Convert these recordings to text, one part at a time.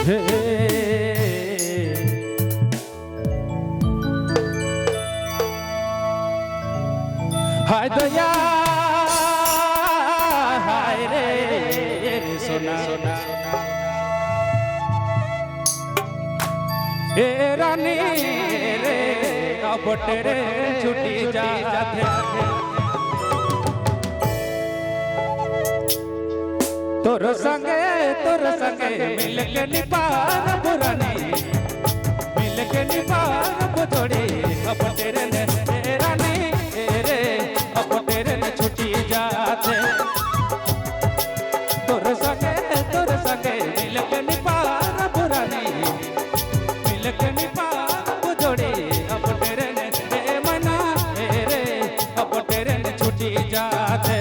हाय दया हाय रे सोना ए रानी रे अब तेरे छुट्टी जाते तोर संगे मिल के निपार पुरानी मिल के निपार पुतोड़ी अब तेरे ने रानी रे अब तेरे ने छुट्टी जाते तोर संगे मिल के निपार पुरानी मिल के निपार पुतोड़ी अब तेरे ने मना रे अब तेरे ने छुट्टी जाते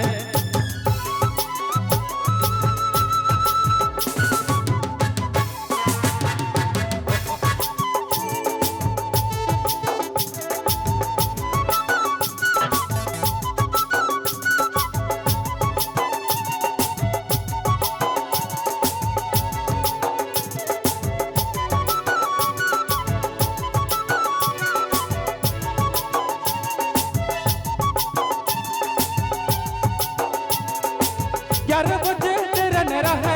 यार बजे तेरे न रहे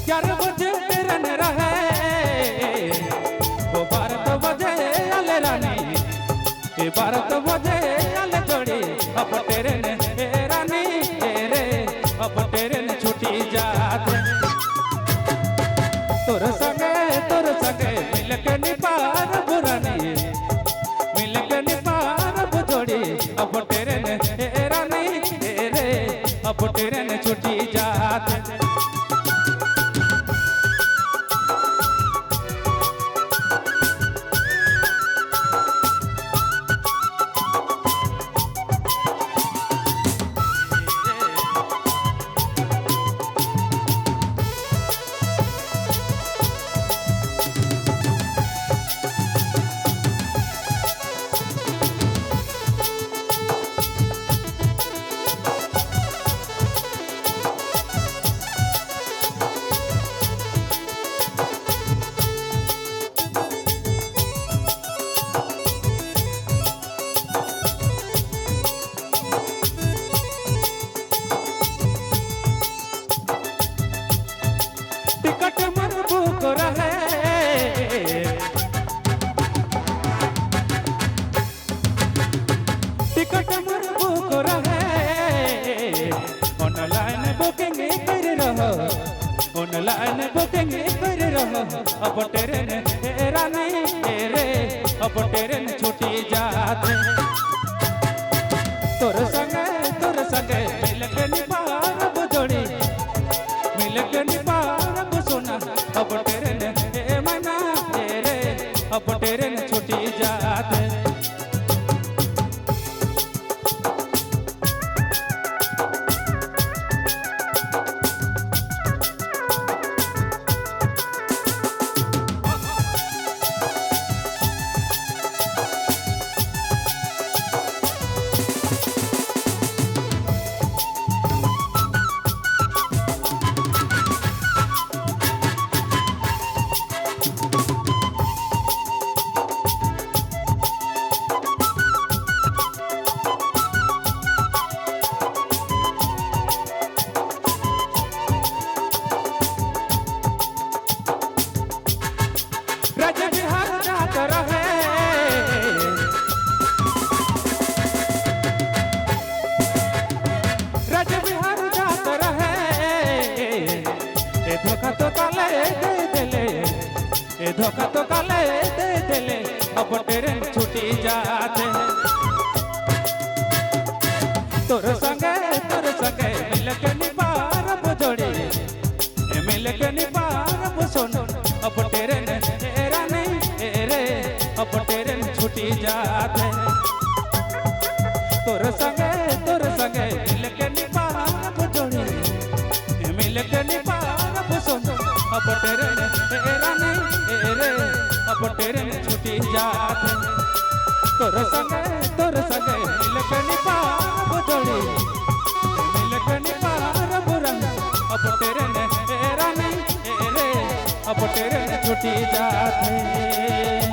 यार बजे तेरे न रहे वो 12 बजे आले रानी ये 12 बजे आले जोड़ी अब तेरे ने रानी रे अब तेरे ने छुट्टी जाते तोर संगे मिल के निपार पुरानी मिल के निपार बुझोड़ी अब तेरे ने रानी रे अब तेरे ने छुट्टी जाते टिकट मन बुक रहे टिकट मन बुक रहे ऑनलाइन बुकिंग कर रहो ऑनलाइन बुकिंग कर रहो अब तेरे ने रानी रे अब तेरे ने छुट्टी जाते तोर संगे मिल के निपार बुझोड़ी मिल के निपार सोना अब तेरे ने मना रे अब तेरे ने छुट्टी जाते धोखा तो काले दे देले अब तेरे छुट्टी जाते तोर संगे मिल के निपार बुझोड़ी मिल के निपार सोना अब तेरे ने रानी रे अब तेरे छुट्टी जाते तोर संगे मिल के निपार बुझोड़ी मिल के निपार सोना अब तेरे ने रानी रे अब तेरे ने छुट्टी जाते तोर संगे मिल के निपार बुझोड़ी मिल अब ट्रेन छूटी जात है।